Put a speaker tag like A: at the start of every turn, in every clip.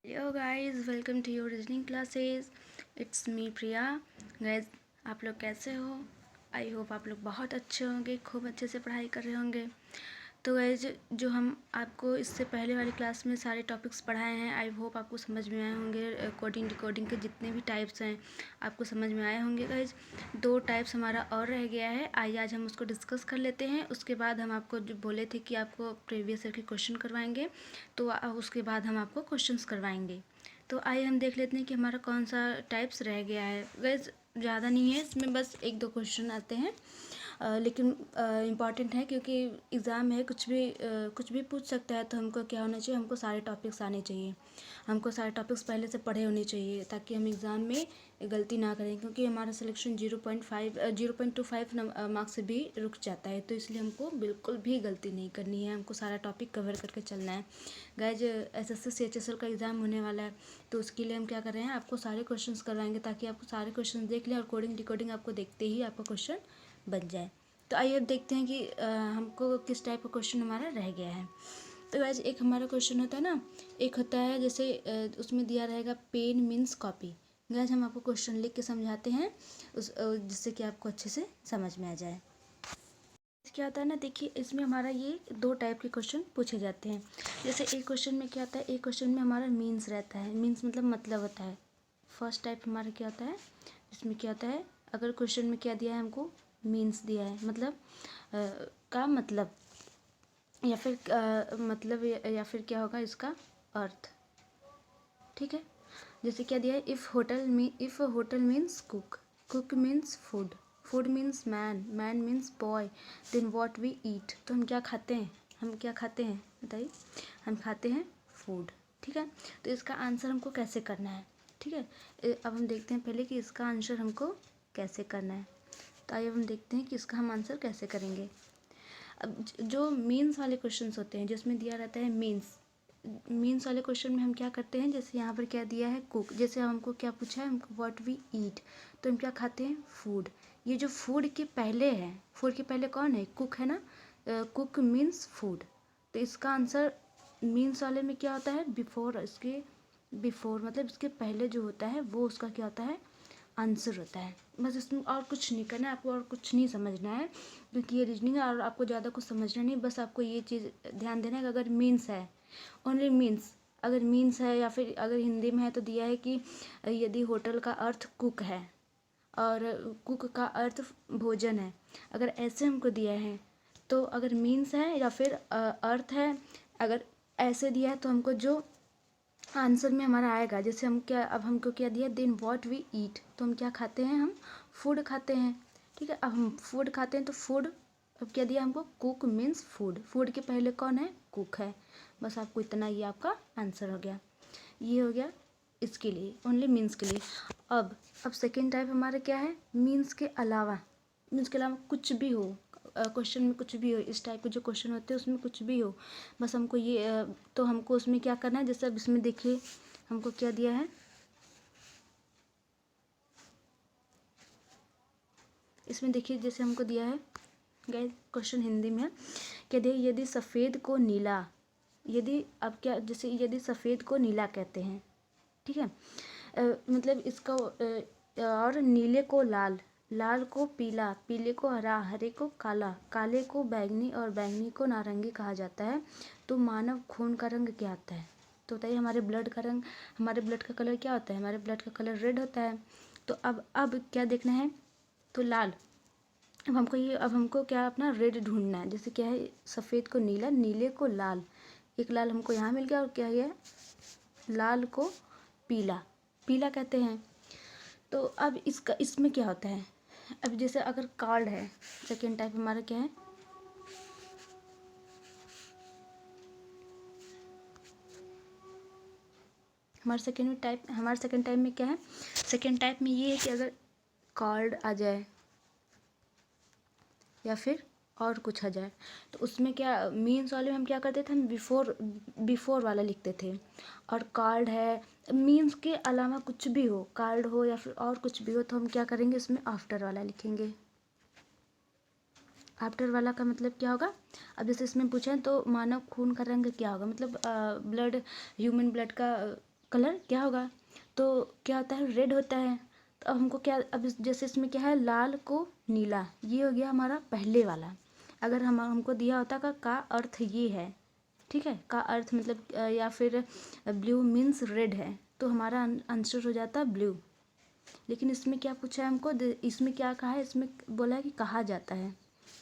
A: Hello guys, welcome to your reasoning classes. It's me Priya. Guys, आप लोग कैसे हो? आई होप आप लोग बहुत अच्छे होंगे, खूब अच्छे से पढ़ाई कर रहे होंगे। तो गाइस, जो हम आपको इससे पहले वाली क्लास में सारे टॉपिक्स पढ़ाए हैं, आई होप आपको समझ में आए होंगे। कोडिंग डिकोडिंग के जितने भी टाइप्स हैं आपको समझ में आए होंगे। गाइस, 2 टाइप्स हमारा और रह गया है, आइए आज हम उसको डिस्कस कर लेते हैं। उसके बाद हम आपको जो बोले थे कि आपको प्रीवियस ईयर के क्वेश्चन करवाएंगे, तो उसके बाद हम आपको क्वेश्चंस करवाएंगे। तो आइए हम देख लेते हैं कि हमारा कौन सा टाइप्स रह गया है। गाइस, ज़्यादा नहीं है इसमें, बस 1-2 क्वेश्चन आते हैं, लेकिन इम्पॉर्टेंट है क्योंकि एग्ज़ाम है। कुछ भी पूछ सकता है, तो हमको क्या होना चाहिए, हमको सारे टॉपिक्स आने चाहिए। हमको सारे टॉपिक्स पहले से पढ़े होने चाहिए ताकि हम एग्ज़ाम में गलती ना करें, क्योंकि हमारा सिलेक्शन 0.25 मार्क्स से भी रुक जाता है। तो इसलिए हमको बिल्कुल भी गलती नहीं करनी है, हमको सारा टॉपिक कवर करके चलना है। गाइज, एसएससी सीएचएसएल का एग्ज़ाम होने वाला है, तो उसके लिए हम क्या कर रहे हैं, आपको सारे क्वेश्चंस करवाएंगे ताकि आपको सारे क्वेश्चन देख लें और कोडिंग डिकोडिंग आपको देखते ही आपका क्वेश्चन बन जाए। तो आइए अब देखते हैं कि हमको किस टाइप का क्वेश्चन हमारा रह गया है। तो गाइज, एक हमारा क्वेश्चन होता है ना, एक होता है जैसे उसमें दिया रहेगा पेन मीन्स कॉपी। गाइज, हम आपको क्वेश्चन लिख के समझाते हैं जिससे कि आपको अच्छे से समझ में आ जाए। क्या होता है ना, देखिए इसमें हमारा ये 2 टाइप के क्वेश्चन पूछे जाते हैं। जैसे एक क्वेश्चन में क्या होता है, एक क्वेश्चन में हमारा मीन्स रहता है, मीन्स मतलब होता है। फर्स्ट टाइप हमारा क्या होता है, इसमें क्या होता है, अगर क्वेश्चन में क्या दिया है, हमको मीन्स दिया है, मतलब का मतलब, या फिर मतलब या फिर क्या होगा इसका अर्थ। ठीक है, जैसे क्या दिया है, if hotel means cook, cook means food, food means man, man means boy, then what we eat. तो हम क्या खाते हैं, हम क्या खाते हैं बताइए, हम खाते हैं फूड। ठीक है, तो इसका आंसर हमको कैसे करना है। ठीक है, अब हम देखते हैं पहले कि इसका आंसर हमको कैसे करना है। तो आइए हम देखते हैं कि इसका हम आंसर कैसे करेंगे। अब जो मीन्स वाले क्वेश्चंस होते हैं, जिसमें दिया रहता है मीन्स वाले क्वेश्चन में हम क्या करते हैं, जैसे यहाँ पर क्या दिया है कुक, जैसे हमको क्या पूछा है, हमको व्हाट वी ईट, तो हम क्या खाते हैं फूड। ये जो फूड के पहले है, फूड के पहले कौन है, कुक है ना, कुक मीन्स फूड। तो इसका आंसर मीन्स वाले में क्या होता है, बिफोर, इसके बिफोर मतलब इसके पहले जो होता है वो उसका क्या होता है, आंसर होता है। बस इसमें और कुछ नहीं करना है आपको, और कुछ नहीं समझना है, क्योंकि ये रीजनिंग है और आपको ज़्यादा कुछ समझना नहीं। बस आपको ये चीज़ ध्यान देना है कि अगर मीन्स है, ओनली मीन्स, अगर मीन्स है या फिर अगर हिंदी में है तो दिया है कि यदि होटल का अर्थ कुक है और कुक का अर्थ भोजन है, अगर ऐसे हमको दिया है, तो अगर मीन्स है या फिर अर्थ है, अगर ऐसे दिया है तो हमको जो आंसर में हमारा आएगा, जैसे हम क्या, अब हमको क्या दिया, देन व्हाट वी ईट, तो हम क्या खाते हैं, हम फूड खाते हैं। ठीक है, अब हम फूड खाते हैं तो फूड, अब क्या दिया हमको, कुक मीन्स फूड, फूड के पहले कौन है, कुक है। बस आपको इतना ही आपका आंसर हो गया। ये हो गया इसके लिए, ओनली मीन्स के लिए। अब सेकेंड टाइप हमारा क्या है, मीन्स के अलावा, मीन्स के अलावा कुछ भी हो, क्वेश्चन में कुछ भी हो, इस टाइप के जो क्वेश्चन होते हैं उसमें कुछ भी हो, बस हमको ये तो हमको उसमें क्या करना है, जैसे अब इसमें देखिए हमको क्या दिया है, इसमें देखिए जैसे हमको दिया है, गाइस क्वेश्चन हिंदी में है, क्या दिया, यदि सफ़ेद को नीला, यदि अब क्या, जैसे यदि सफ़ेद को नीला कहते हैं, ठीक है, मतलब इसका और नीले को लाल, लाल को पीला, पीले को हरा, हरे को काला, काले को बैंगनी और बैंगनी को नारंगी कहा जाता है, तो मानव खून का रंग क्या होता है। तो बताइए, हमारे ब्लड का रंग, हमारे ब्लड का कलर क्या होता है, हमारे ब्लड का कलर रेड होता है। तो अब क्या देखना है, तो लाल, अब हमको क्या अपना रेड ढूंढना है, जैसे क्या है, सफ़ेद को नीला, नीले को लाल, एक लाल हमको यहाँ मिल गया, और क्या है, लाल को पीला, पीला कहते हैं। तो अब इसका, इसमें क्या होता है, अब जैसे अगर कार्ड है, सेकेंड टाइप हमारा क्या है, हमारे सेकेंड टाइप में क्या है, सेकेंड टाइप में ये है कि अगर कार्ड आ जाए या फिर और कुछ आ जाए, तो उसमें क्या, मीन्स वाले में हम क्या करते थे, हम बिफोर वाला लिखते थे। और कार्ड है, मीन्स के अलावा कुछ भी हो, कार्ड हो या फिर और कुछ भी हो, तो हम क्या करेंगे, इसमें आफ्टर वाला लिखेंगे। आफ्टर वाला का मतलब क्या होगा, अब जैसे इसमें पूछें तो मानव खून का रंग क्या होगा, मतलब ब्लड, ह्यूमन ब्लड का कलर क्या होगा, तो क्या होता है, रेड होता है। तो अब हमको क्या, अब जैसे इसमें क्या है, लाल को नीला, ये हो गया हमारा पहले वाला। अगर हमको दिया होता का अर्थ ये है, ठीक है, का अर्थ मतलब या फिर ब्लू मीन्स रेड है, तो हमारा आंसर हो जाता ब्लू। लेकिन इसमें क्या पूछा है हमको, इसमें क्या कहा है, इसमें बोला है कि कहा जाता है,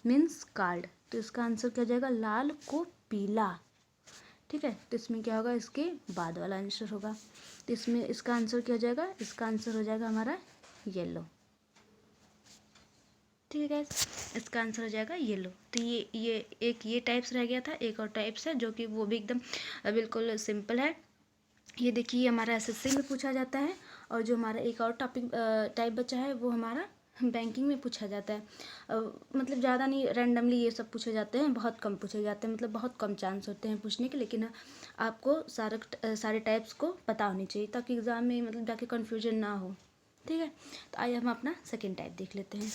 A: मीन्स कार्ड। तो इसका आंसर क्या हो जाएगा, लाल को पीला। ठीक है, तो इसमें क्या होगा, इसके बाद वाला आंसर होगा। तो इसमें इसका आंसर क्या हो जाएगा, इसका आंसर हो जाएगा हमारा येलो। ठीक है, इसका आंसर हो जाएगा येलो। तो ये एक ये टाइप्स रह गया था, एक और टाइप्स है जो कि वो भी एकदम बिल्कुल सिंपल है। ये देखिए हमारा एसएससी में पूछा जाता है, और जो हमारा एक और टॉपिक टाइप बचा है वो हमारा बैंकिंग में पूछा जाता है। मतलब ज़्यादा नहीं, रैंडमली ये सब पूछे जाते हैं, बहुत कम पूछे जाते हैं, मतलब बहुत कम चांस होते हैं पूछने के। लेकिन आपको सारे टाइप्स को पता होनी चाहिए, ताकि एग्ज़ाम में मतलब जाके कन्फ्यूजन ना हो। ठीक है, तो आइए हम अपना सेकेंड टाइप देख लेते हैं।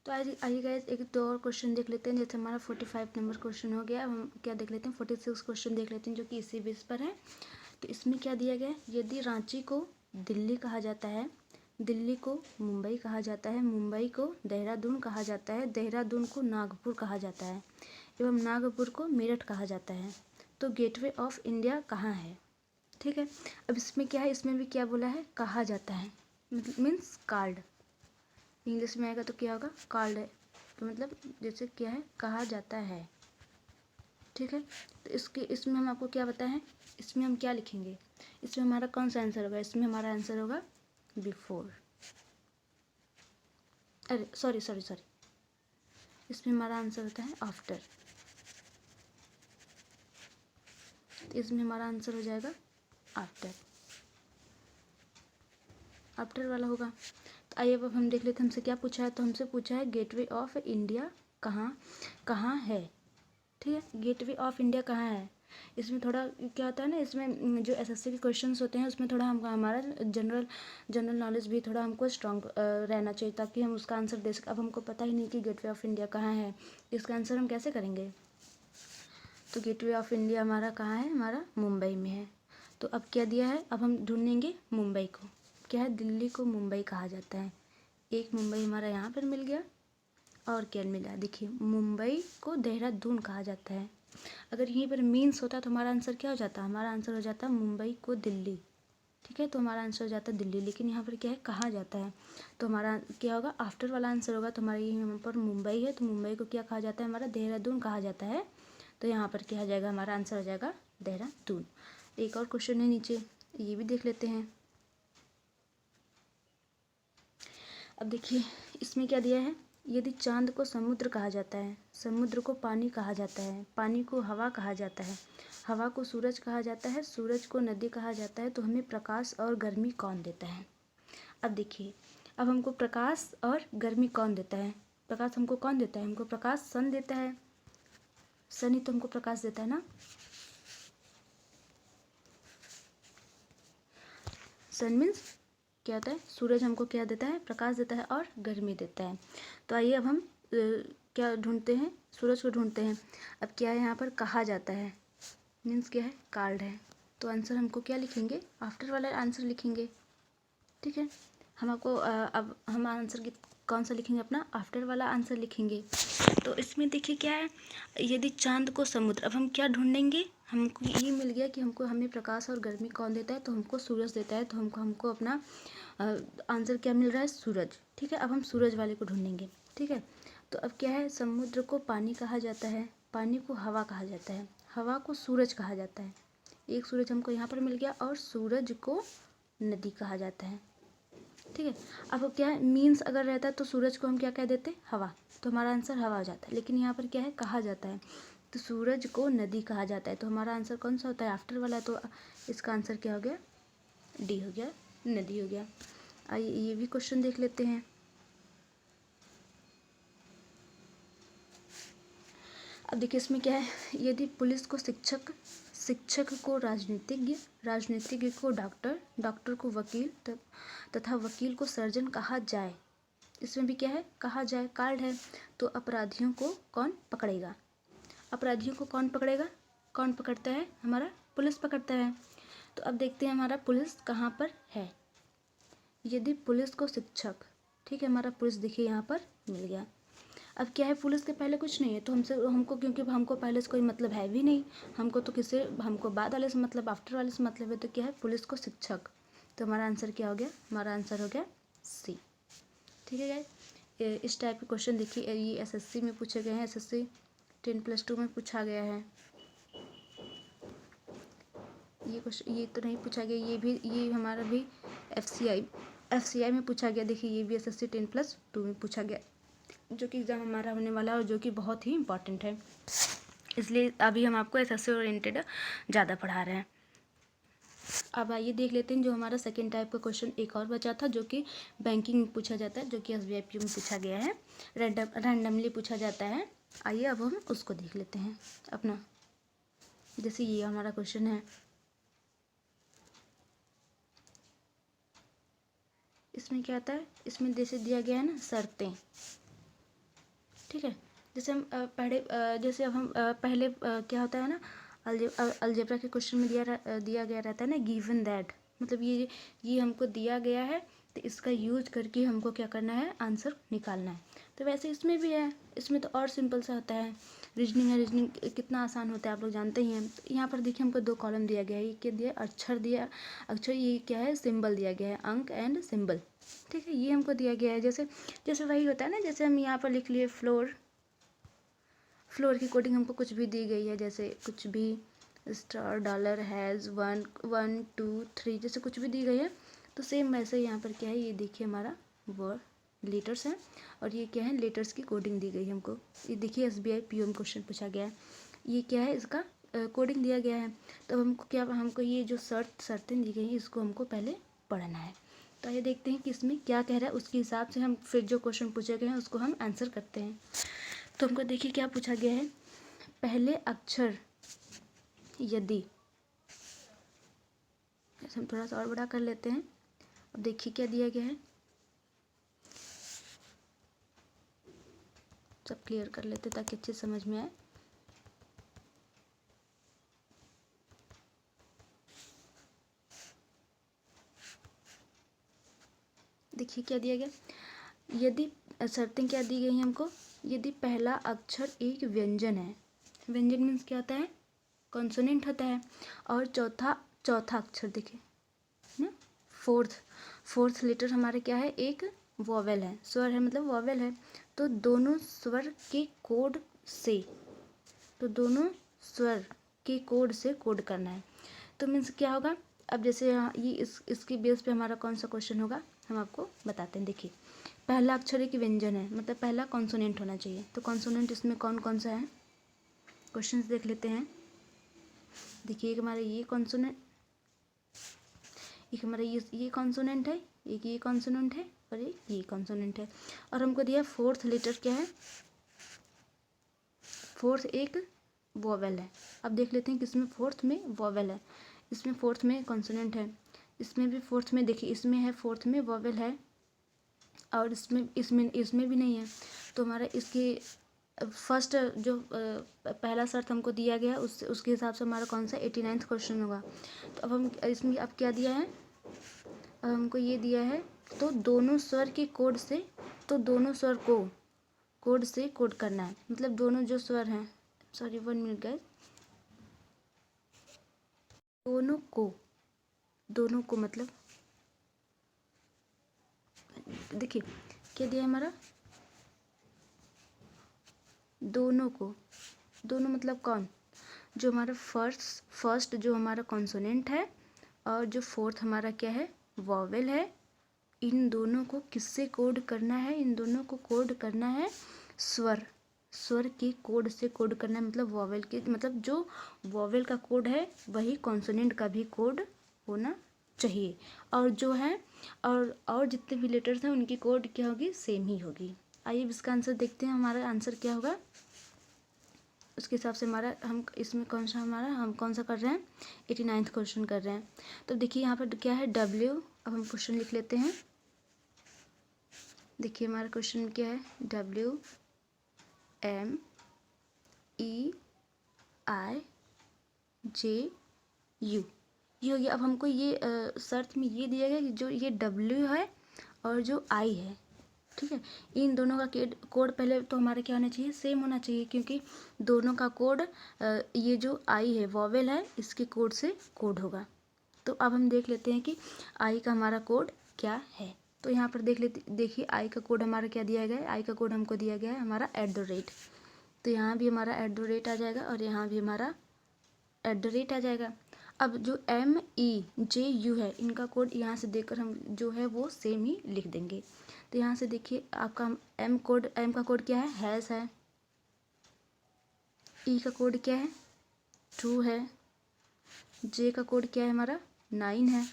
A: तो आइए गाइस एक दो और क्वेश्चन देख लेते हैं। जैसे हमारा 45 नंबर क्वेश्चन हो गया, हम क्या देख लेते हैं, 46 क्वेश्चन देख लेते हैं जो कि इसी बेस पर है। तो इसमें क्या दिया गया है, यदि रांची को दिल्ली कहा जाता है, दिल्ली को मुंबई कहा जाता है, मुंबई को देहरादून कहा जाता है, देहरादून को नागपुर कहा जाता है, एवं नागपुर को मेरठ कहा जाता है, तो गेटवे ऑफ इंडिया कहाँ है। ठीक है, अब इसमें क्या है, इसमें भी क्या बोला है, कहा जाता है, मीन्स कार्ड। इंग्लिश में आएगा तो क्या होगा, कार्ड है, तो मतलब जैसे क्या है, कहा जाता है। ठीक है, तो इसमें हम आपको क्या बताएं, इसमें हम क्या लिखेंगे, इसमें हमारा कौन सा आंसर होगा, इसमें हमारा आंसर होगा बिफोर, अरे सॉरी, इसमें हमारा आंसर होता है आफ्टर। इसमें हमारा आंसर हो जाएगा आफ्टर, आफ्टर वाला होगा। तो आइए अब हम देख लेते हैं हमसे क्या पूछा है। तो हमसे पूछा है गेटवे ऑफ इंडिया कहाँ कहाँ है। ठीक है, गेटवे ऑफ इंडिया कहाँ है। इसमें थोड़ा क्या होता है ना, इसमें जो एसएससी के क्वेश्चंस होते हैं उसमें थोड़ा हमको हमारा जनरल नॉलेज भी थोड़ा हमको स्ट्रांग रहना चाहिए, ताकि हम उसका आंसर दे सकें। अब हमको पता ही नहीं कि गेटवे ऑफ इंडिया कहाँ है, इसका आंसर हम कैसे करेंगे। तो गेटवे ऑफ इंडिया हमारा कहाँ है, हमारा मुंबई में है। तो अब क्या दिया है, अब हम ढूंढेंगे मुंबई को। क्या है, दिल्ली को मुंबई कहा जाता है, एक मुंबई हमारा यहाँ पर मिल गया, और क्या मिला, देखिए मुंबई को देहरादून कहा जाता है। अगर यहीं पर मीन्स होता तो हमारा आंसर क्या हो जाता, हमारा आंसर हो जाता मुंबई को दिल्ली। ठीक है, तो हमारा आंसर हो जाता है दिल्ली, लेकिन यहाँ पर क्या है, कहा जाता है, तो हमारा क्या होगा, आफ्टर वाला आंसर होगा। तो हमारा यहाँ पर मुंबई है, तो मुंबई को क्या कहा जाता है, हमारा देहरादून कहा जाता है। तो यहाँ पर क्या हो जाएगा, हमारा आंसर हो जाएगा देहरादून। एक और क्वेश्चन है नीचे, ये भी देख लेते हैं। अब देखिए इसमें क्या दिया है, यदि चांद को समुद्र कहा जाता है, समुद्र को पानी कहा जाता है, पानी को हवा कहा जाता है, हवा को सूरज कहा जाता है, सूरज को नदी कहा जाता है, तो हमें प्रकाश और गर्मी कौन देता है। अब देखिए, अब हमको प्रकाश और गर्मी कौन देता है, प्रकाश हमको कौन देता है, हमको प्रकाश सन देता है, सन ही तो हमको प्रकाश देता है ना। सन मीन्स क्या होता है, सूरज हमको क्या देता है, प्रकाश देता है और गर्मी देता है। तो आइए अब हम क्या ढूंढते हैं, सूरज को ढूंढते हैं। अब क्या है, यहाँ पर कहा जाता है मीन्स क्या है, कार्ड है, तो आंसर हमको क्या लिखेंगे, आफ्टर वाला आंसर लिखेंगे। ठीक है, हम आपको अब हम आंसर कौन सा लिखेंगे, अपना आफ्टर वाला आंसर लिखेंगे। तो इसमें देखिए क्या है, यदि चांद को समुद्र, अब हम क्या ढूंढेंगे, हमको ये मिल गया कि हमें प्रकाश और गर्मी कौन देता है, तो हमको सूरज देता है, तो हमको अपना आंसर क्या मिल रहा है, सूरज। ठीक है, अब हम सूरज वाले को ढूंढेंगे। ठीक है, तो अब क्या है, समुद्र को पानी कहा जाता है, पानी को हवा कहा जाता है, हवा को सूरज कहा जाता है, एक सूरज हमको यहाँ पर मिल गया, और सूरज को नदी कहा जाता है। ठीक है, अब क्या है, मीन्स अगर रहता है तो सूरज को हम क्या कह देते, हवा, तो हमारा आंसर हवा हो जाता है। लेकिन यहाँ पर क्या है, कहा जाता है, तो सूरज को नदी कहा जाता है, तो हमारा आंसर कौन सा होता है, आफ्टर वाला। तो इसका आंसर क्या हो गया, डी हो गया, नदी हो गया। आइए ये भी क्वेश्चन देख लेते हैं। अब देखिए इसमें क्या है, यदि पुलिस को शिक्षक, शिक्षक को राजनीतिज्ञ, राजनीतिज्ञ को डॉक्टर, डॉक्टर को वकील तथा वकील को सर्जन कहा जाए, इसमें भी क्या है, कहा जाए, कार्ड है, तो अपराधियों को कौन पकड़ेगा, अपराधियों को कौन पकड़ेगा, कौन पकड़ता है, हमारा पुलिस पकड़ता है। तो अब देखते हैं हमारा पुलिस कहाँ पर है। यदि पुलिस को शिक्षक, ठीक है, हमारा पुलिस देखिए यहाँ पर मिल गया। अब क्या है, पुलिस के पहले कुछ नहीं है, तो हमको क्योंकि हमको पहले से कोई मतलब है भी नहीं, हमको बाद वाले से मतलब, आफ्टर वाले से मतलब है, तो क्या है, पुलिस को शिक्षक। तो हमारा आंसर क्या हो गया, हमारा आंसर हो गया सी। ठीक है गाइस, इस टाइप के क्वेश्चन देखिए ये एसएससी में पूछे गए हैं, एसएससी 10+2 में पूछा गया है। ये क्वेश्चन, ये तो नहीं पूछा गया, ये हमारा भी एफसीआई में पूछा गया। देखिए ये भी एसएससी 10+2 में पूछा गया, जो कि एग्ज़ाम हमारा होने वाला है और जो कि बहुत ही इंपॉर्टेंट है, इसलिए अभी हम आपको एसएससी ओरिएंटेड ज़्यादा पढ़ा रहे हैं। अब आइए देख लेते हैं जो हमारा सेकेंड टाइप का क्वेश्चन एक और बचा था, जो कि बैंकिंग में पूछा जाता है, जो कि एसबीआई पीओ में पूछा गया है, रैंडमली पूछा जाता है। आइए अब हम उसको देख लेते हैं अपना। जैसे ये हमारा क्वेश्चन है, इसमें क्या आता है, इसमें जैसे दिया गया है ना शर्तें, ठीक है। जैसे हम जैसे अब हम पहले क्या होता है ना, अलजेब्रा के क्वेश्चन में दिया गया रहता है ना, गिवन दैट, मतलब ये हमको दिया गया है, तो इसका यूज करके हमको क्या करना है, आंसर निकालना है। तो वैसे इसमें भी है, इसमें तो और सिंपल सा होता है, रीजनिंग है, रीजनिंग कितना आसान होता है आप लोग जानते ही हैं। तो यहाँ पर देखिए हमको 2 कॉलम दिया गया है, ये क्या दिया, अक्षर, ये क्या है, सिंबल दिया गया है, अंक एंड सिंबल, ठीक है, ये हमको दिया गया है। जैसे जैसे वही होता है ना, जैसे हम यहाँ पर लिख लिए फ्लोर की कोडिंग हमको कुछ भी दी गई है, जैसे कुछ भी स्टार, डॉलर, हैज़, 1 1 2 3 जैसे कुछ भी दी गई है, तो सेम वैसे यहाँ पर क्या है, ये देखिए हमारा वर्ड लेटर्स है, और ये क्या है, लेटर्स की कोडिंग दी गई है हमको। ये देखिए एसबीआई पीओ में क्वेश्चन पूछा गया है, ये क्या है, इसका कोडिंग दिया गया है। तो हमको ये जो शर्तें दी गई हैं, इसको हमको पहले पढ़ना है। तो ये देखते हैं कि इसमें क्या कह रहा है, उसके हिसाब से हम फिर जो क्वेश्चन पूछे गए हैं उसको हम आंसर करते हैं। तो हमको देखिए क्या पूछा गया है, पहले अक्षर यदि, ऐसे हम थोड़ा सा और बड़ा कर लेते हैं। अब देखिए क्या दिया गया है, सब क्लियर कर लेते ताकि अच्छे समझ में आए। देखिए क्या दिया गया, यदि शर्तें क्या दी गई हैं हमको, यदि पहला अक्षर एक व्यंजन है, व्यंजन मीन्स क्या होता है, कॉन्सोनेंट होता है, और चौथा अक्षर देखिए ना, फोर्थ लेटर हमारे क्या है, एक वॉवेल है, स्वर है, मतलब वॉवेल है, तो दोनों स्वर के कोड से कोड करना है। तो मीन्स क्या होगा, अब जैसे यहाँ ये इसकी बेस पे हमारा कौन सा क्वेश्चन होगा, हम आपको बताते हैं। देखिए पहला अक्षर एक व्यंजन है, मतलब पहला कॉन्सोनेंट होना चाहिए, तो कॉन्सोनेंट इसमें कौन कौन सा है, क्वेश्चंस देख लेते हैं। देखिए एक हमारा ये कॉन्सोनेंट, एक हमारा ये कॉन्सोनेंट है, एक ये कॉन्सोनेंट है, और ये कॉन्सोनेंट है, और हमको दिया फोर्थ लेटर क्या है, फोर्थ एक वोवेल है। अब देख लेते हैं कि इसमें फोर्थ में वोवेल है, इसमें फोर्थ में कॉन्सोनेंट है, इसमें भी फोर्थ में, देखिए इसमें है फोर्थ में वोवेल है, और इसमें भी नहीं है। तो हमारा इसकी फर्स्ट जो पहला शर्त हमको दिया गया है, उसके हिसाब से हमारा कौन सा 89वां क्वेश्चन होगा। तो अब हम इसमें अब क्या दिया है, अब हमको ये दिया है, तो दोनों स्वर के कोड से, तो दोनों स्वर को कोड से कोड करना है, मतलब दोनों जो स्वर हैं, सॉरी 1 मिनट गाइस, दोनों को मतलब देखिए क्या दिया हमारा, दोनों मतलब कौन, जो हमारा फर्स्ट जो हमारा कॉन्सोनेंट है, और जो फोर्थ हमारा क्या है, वॉवेल है, इन दोनों को किससे कोड करना है, इन दोनों को कोड करना है स्वर के कोड से कोड करना है, मतलब वॉवेल के, मतलब जो वॉवेल का कोड है वही कॉन्सोनेंट का भी कोड होना चाहिए, और जो है और जितने भी लेटर्स हैं उनकी कोड क्या होगी, सेम ही होगी। आइए इसका आंसर देखते हैं, हमारा आंसर क्या होगा, उसके हिसाब से हमारा, हम इसमें हम कौन सा कर रहे हैं, 89वां क्वेश्चन कर रहे हैं। तो देखिए यहाँ पर क्या है, W, अब हम क्वेश्चन लिख लेते हैं। देखिए हमारा क्वेश्चन क्या है, WMEIJ यू, ये हो गया। अब हमको ये शर्त में ये दिया गया कि जो ये डब्ल्यू है और जो आई है, ठीक है, इन दोनों का कोड पहले तो हमारा क्या होना चाहिए, सेम होना चाहिए, क्योंकि दोनों का कोड ये जो आई है वॉवेल है इसके कोड से कोड होगा। तो अब हम देख लेते हैं कि आई का हमारा कोड क्या है। तो यहाँ पर देखिए आई का कोड हमारा क्या दिया गया है, आई का कोड हमको दिया गया है हमारा @ तो यहाँ भी हमारा @ आ जाएगा और यहाँ भी हमारा @ आ जाएगा। अब जो MEJU है इनका कोड यहाँ से देखकर हम जो है वो सेम ही लिख देंगे। तो यहाँ से देखिए आपका एम का कोड क्या है, है। ई का कोड क्या है, ट्रू है। जे का कोड क्या है हमारा, 9 है।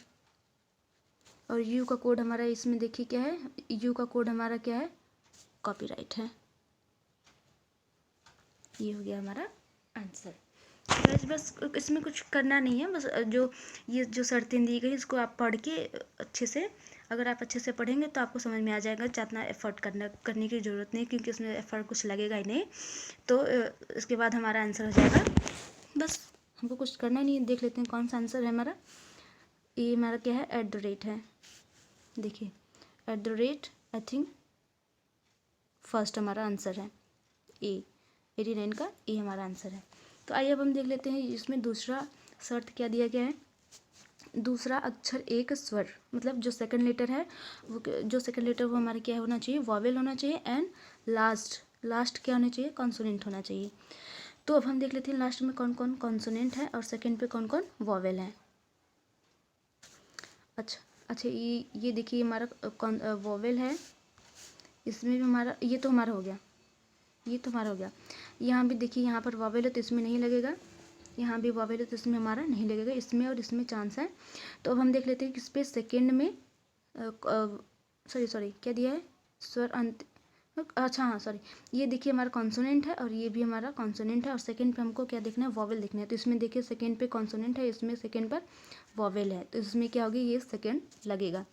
A: और यू का कोड हमारा इसमें देखिए क्या है, यू का कोड हमारा क्या है, कॉपीराइट है। ये हो गया हमारा आंसर। बस इसमें कुछ करना नहीं है, बस ये जो शर्तें दी गई इसको आप पढ़ के अच्छे से, अगर आप अच्छे से पढ़ेंगे तो आपको समझ में आ जाएगा। ज़्यादा एफर्ट करने की ज़रूरत नहीं, क्योंकि उसमें एफर्ट कुछ लगेगा ही नहीं। तो इसके बाद हमारा आंसर हो जाएगा। बस हमको कुछ करना नहीं है। देख लेते हैं कौन सा आंसर है हमारा। ये हमारा क्या है, @ है। देखिए @ आई थिंक फर्स्ट हमारा आंसर है। 89 का ए हमारा आंसर है। तो आइए अब हम देख लेते हैं इसमें दूसरा शर्त क्या दिया गया है। दूसरा अक्षर एक स्वर, मतलब जो सेकंड लेटर है वो हमारा क्या होना चाहिए, वॉवेल होना चाहिए। एंड लास्ट क्या होना चाहिए, कॉन्सोनेंट होना चाहिए। तो अब हम देख लेते हैं लास्ट में कौन कौन कॉन्सोनेंट है और सेकंड पे कौन कौन वॉवेल है। अच्छा ये देखिए हमारा वॉवेल है, इसमें भी हमारा ये तो हमारा हो गया। यहाँ भी देखिए यहाँ पर वॉवेल है तो इसमें नहीं लगेगा, यहाँ भी वॉवेल है तो इसमें हमारा नहीं लगेगा, इसमें और इसमें चांस है। तो अब हम देख लेते हैं कि इस पर सेकेंड में सॉरी क्या दिया है, स्वर अंत, अच्छा हाँ सॉरी, ये देखिए हमारा कॉन्सोनेंट है और ये भी हमारा कॉन्सोनेंट है। और सेकंड पे हमको क्या देखना है, वॉवेल देखना है। तो इसमें देखिए सेकंड पे कॉन्सोनेंट है, इसमें सेकंड पर वॉवेल है, तो इसमें क्या होगी, ये सेकंड लगेगा।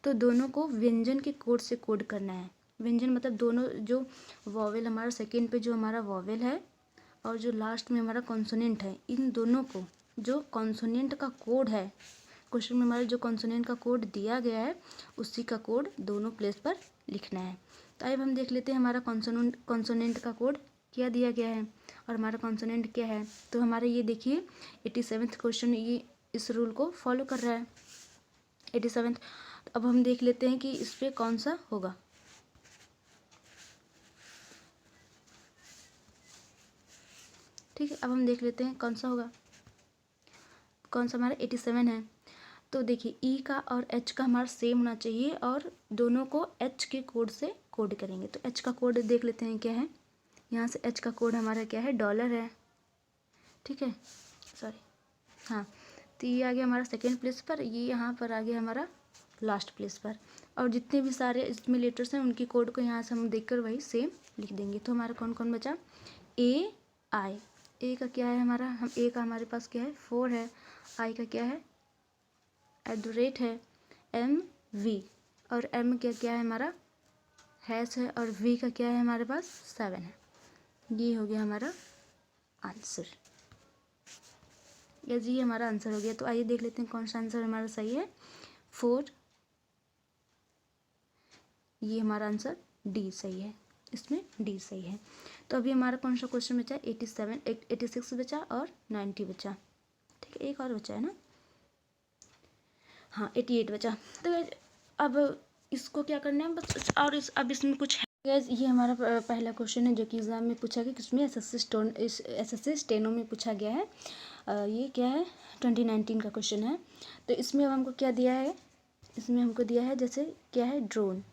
A: तो दोनों को व्यंजन के कोड से कोड करना है। व्यंजन मतलब दोनों जो वॉवेल हमारा सेकंड पे जो हमारा वॉवेल है और जो लास्ट में हमारा कॉन्सोनेंट है, इन दोनों को जो कॉन्सोनेंट का कोड है, क्वेश्चन में हमारा जो कॉन्सोनेंट का कोड दिया गया है उसी का कोड दोनों प्लेस पर लिखना है। तो अब हम देख लेते हैं हमारा कॉन्सोनेंट का कोड क्या दिया गया है और हमारा कॉन्सोनेंट क्या है। तो हमारा ये देखिए 87वां क्वेश्चन ये इस रूल को फॉलो कर रहा है, 87। अब हम देख लेते हैं कि इस पर कौन सा होगा। ठीक है, अब हम देख लेते हैं कौन सा होगा, कौन सा हमारा 87 है। तो देखिए ई का और एच का हमारा सेम होना चाहिए और दोनों को एच के कोड से कोड करेंगे। तो एच का कोड देख लेते हैं क्या है, यहाँ से एच का कोड हमारा क्या है, डॉलर है। ठीक है, सॉरी हाँ, तो ये आ गया हमारा सेकेंड प्लेस पर, ये यहाँ पर आ गया हमारा लास्ट प्लेस पर। और जितने भी सारे इसमें लेटर्स हैं उनकी कोड को यहाँ से हम देखकर वही सेम लिख देंगे। तो हमारा कौन कौन बचा, AI, ए का क्या है हमारा, हम ए का हमारे पास क्या है 4 है, आई का क्या है @ है, MV और एम का क्या है हमारा हैश है और वी का क्या है हमारे पास 7 है। ये हो गया हमारा आंसर, या जी हमारा आंसर हो गया। तो आइए देख लेते हैं कौन सा आंसर हमारा सही है, 4। ये हमारा आंसर डी सही है, इसमें डी सही है। तो अभी हमारा कौन सा क्वेश्चन बचा, 86 बचा और 90 बचा। ठीक है, एक और बचा है ना, हाँ 88 बचा। तो अब इसको क्या करना है बस, और अब इसमें कुछ है गैस। ये हमारा पहला क्वेश्चन है जो कि एग्ज़ाम में पूछा गया, किसमें SSC स्टेनो में पूछा गया है। ये क्या है 2019 का क्वेश्चन है। तो इसमें अब हमको क्या दिया है, इसमें हमको दिया है जैसे क्या है ड्रोन,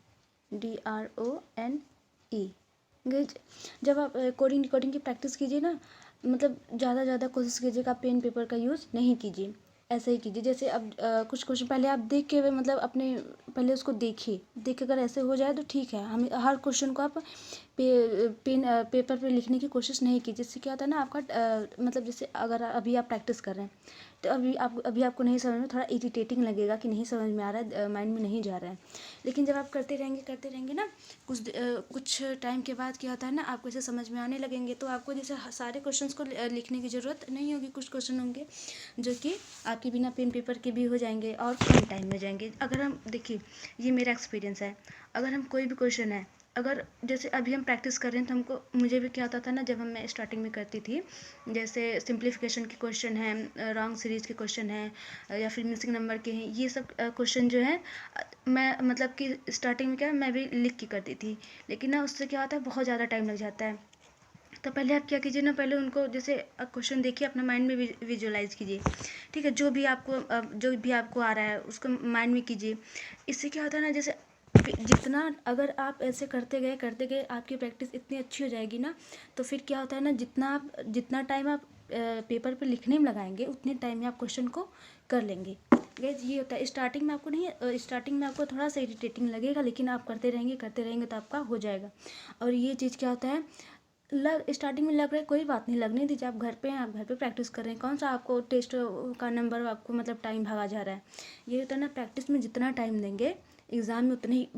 A: DRONE। जब आप कोडिंग रिकॉर्डिंग की प्रैक्टिस कीजिए ना, मतलब ज़्यादा कोशिश कीजिएगा पेन पेपर का यूज़ नहीं कीजिए, ऐसे ही कीजिए। जैसे अब कुछ क्वेश्चन पहले आप देख के मतलब अपने पहले उसको देखिए, देख के अगर ऐसे हो जाए तो ठीक है। हम हर क्वेश्चन को आप पेपर पे लिखने की कोशिश नहीं की, जिससे क्या होता है ना आपका मतलब जैसे अगर अभी आप प्रैक्टिस कर रहे हैं तो अभी आपको नहीं समझ में, थोड़ा इरिटेटिंग लगेगा कि नहीं समझ में आ रहा है, माइंड में नहीं जा रहा है। लेकिन जब आप करते रहेंगे ना कुछ टाइम के बाद क्या होता है ना, आपको इसे समझ में आने लगेंगे, तो आपको जैसे सारे क्वेश्चंस को लिखने की ज़रूरत नहीं होगी। कुछ क्वेश्चन होंगे जो कि आपके बिना पेन पेपर के भी हो जाएंगे और कम टाइम में जाएंगे। अगर हम देखिए, ये मेरा एक्सपीरियंस है, अगर हम कोई भी क्वेश्चन है, अगर जैसे अभी हम प्रैक्टिस कर रहे हैं तो मुझे भी क्या होता था ना, जब मैं स्टार्टिंग में करती थी, जैसे सिंप्लीफिकेशन के क्वेश्चन हैं, रॉन्ग सीरीज़ के क्वेश्चन हैं, या फिर मिसिंग नंबर के हैं, ये सब क्वेश्चन जो है मैं मतलब कि स्टार्टिंग में क्या मैं भी लिख के करती थी। लेकिन ना उससे क्या होता है, बहुत ज़्यादा टाइम लग जाता है। तो पहले आप क्या कीजिए ना, पहले उनको जैसे क्वेश्चन देखिए, अपना माइंड में विजुअलाइज कीजिए, ठीक है। जो भी आपको आ रहा है उसको माइंड में कीजिए। इससे क्या होता है ना, जैसे जितना अगर आप ऐसे करते गए आपकी प्रैक्टिस इतनी अच्छी हो जाएगी ना, तो फिर क्या होता है ना, जितना टाइम आप पेपर पे लिखने में लगाएंगे, उतने टाइम में आप क्वेश्चन को कर लेंगे। गाइस ये होता है, स्टार्टिंग में आपको थोड़ा सा इरिटेटिंग लगेगा, लेकिन आप करते रहेंगे तो आपका हो जाएगा। और ये चीज़ क्या होता है, स्टार्टिंग में लग रहा है कोई बात नहीं, लगने दीजिए। आप घर पे प्रैक्टिस कर रहे हैं, कौन सा आपको टेस्ट का नंबर आपको मतलब टाइम भागा जा रहा है। ये होता है ना, प्रैक्टिस में जितना टाइम देंगे एग्ज़ाम में उतने ही,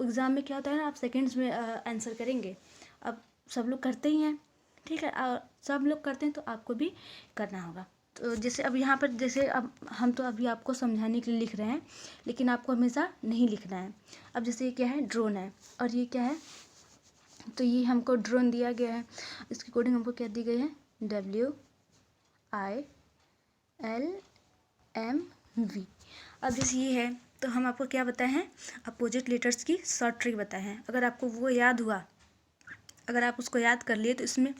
A: एग्ज़ाम में क्या होता है ना, आप सेकंड्स में आंसर करेंगे। अब सब लोग करते ही हैं, ठीक है, सब लोग करते हैं तो आपको भी करना होगा। तो जैसे अब यहाँ पर जैसे अब हम तो अभी आपको समझाने के लिए लिख रहे हैं, लेकिन आपको हमेशा नहीं लिखना है। अब जैसे ये क्या है, ड्रोन है, और ये क्या है, तो ये हमको ड्रोन दिया गया है, इसकी कोडिंग हमको क्या दी गई है, WILMV। अब जैसे ये है, तो हम आपको क्या बताए हैं, अपोजिट लेटर्स की शॉर्ट ट्रिक बताए हैं। अगर आपको वो याद हुआ, अगर आप उसको याद कर लिए, तो इसमें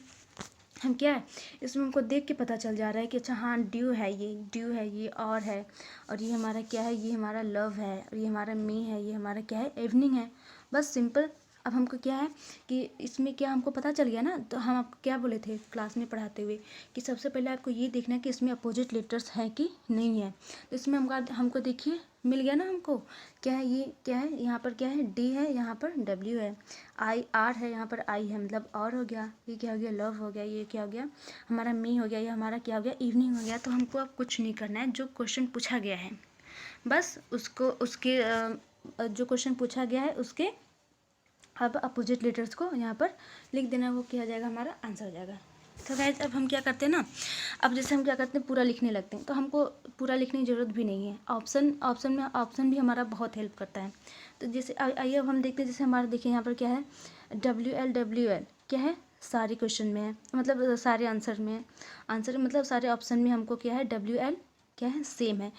A: हम क्या है, इसमें हमको देख के पता चल जा रहा है कि अच्छा हाँ ड्यू है, ये और है, और ये हमारा क्या है, ये हमारा लव है, और ये हमारा मी है, ये हमारा क्या है, इवनिंग है। बस सिंपल। अब हमको क्या है कि इसमें क्या हमको पता चल गया ना, तो हम आपको क्या बोले थे क्लास में पढ़ाते हुए कि सबसे पहले आपको ये देखना है कि इसमें अपोजिट लेटर्स हैं कि नहीं है। तो इसमें हमको देखिए मिल गया ना हमको, क्या है, ये क्या है, यहाँ पर क्या है, डी है, यहाँ पर डब्ल्यू है, आर है, यहाँ पर आई है, मतलब और हो गया, ये क्या हो गया, लव हो गया, ये क्या हो गया, हमारा मी हो गया, ये हमारा क्या हो गया, इवनिंग हो गया। तो हमको अब कुछ नहीं करना है, जो क्वेश्चन पूछा गया है बस उसके जो क्वेश्चन पूछा गया है उसके अब अपोजिट लेटर्स को यहाँ पर लिख देना, वो क्या हो जाएगा, हमारा आंसर हो जाएगा। तो गाइस अब हम क्या करते हैं ना, अब जैसे हम क्या करते हैं, पूरा लिखने लगते हैं, तो हमको पूरा लिखने की ज़रूरत भी नहीं है। ऑप्शन भी हमारा बहुत हेल्प करता है। तो जैसे आइए अब हम देखते हैं, जैसे हमारा देखिए यहाँ पर क्या है, WL क्या है, सारे क्वेश्चन में है, मतलब सारे आंसर में है, आंसर मतलब सारे ऑप्शन में हमको क्या है, WL क्या है, सेम है।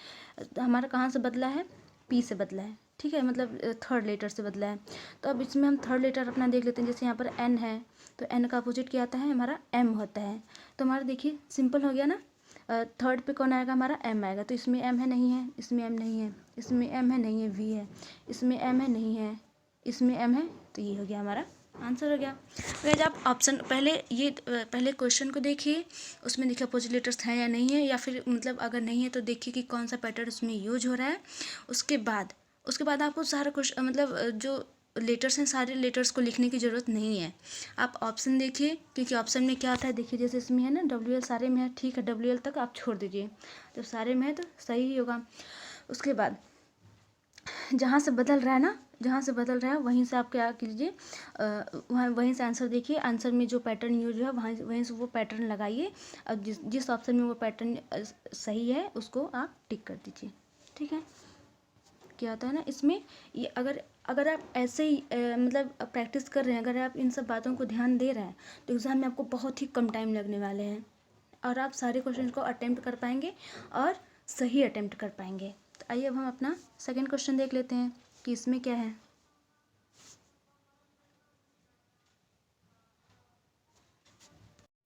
A: हमारा कहाँ से बदला है, P से बदला है, ठीक है, मतलब थर्ड लेटर से बदला है। तो अब इसमें हम थर्ड लेटर अपना देख लेते हैं, जैसे यहाँ पर N है, तो N का अपोजिट क्या आता है, हमारा M होता है। तो हमारा देखिए सिंपल हो गया ना, थर्ड पे कौन आएगा, हमारा M आएगा। तो इसमें M है नहीं है, इसमें M नहीं है, इसमें M है नहीं है, V है, इसमें M है नहीं है, इसमें M है, तो ये हो गया हमारा आंसर हो गया। तो आप ऑप्शन पहले क्वेश्चन को देखिए, उसमें देखिए अपोजिट लेटर्स हैं या नहीं है, या फिर मतलब अगर नहीं है तो देखिए कि कौन सा पैटर्न उसमें यूज हो रहा है। उसके बाद आपको सारा क्वेश्चन मतलब जो लेटर्स हैं, सारे लेटर्स को लिखने की ज़रूरत नहीं है। आप ऑप्शन देखिए, क्योंकि ऑप्शन में क्या आता है, देखिए जैसे इसमें है ना WL सारे में है, ठीक है, WL तक आप छोड़ दीजिए, तो सारे में है तो सही ही होगा। उसके बाद जहाँ से बदल रहा है वहीं से आप क्या कीजिए, वहीं से आंसर देखिए, आंसर में जो पैटर्न यूज है वहीं से वो पैटर्न लगाइए। अब जिस ऑप्शन में वो पैटर्न सही है उसको आप टिक कर दीजिए, ठीक है। क्या होता है ना इसमें, ये अगर आप ऐसे ही मतलब प्रैक्टिस कर रहे हैं, अगर आप इन सब बातों को ध्यान दे रहे हैं, तो एग्ज़ाम में आपको बहुत ही कम टाइम लगने वाले हैं, और आप सारे क्वेश्चन को अटेम्प्ट कर पाएंगे और सही अटेम्प्ट कर पाएंगे। तो आइए अब हम अपना सेकंड क्वेश्चन देख लेते हैं कि इसमें क्या है।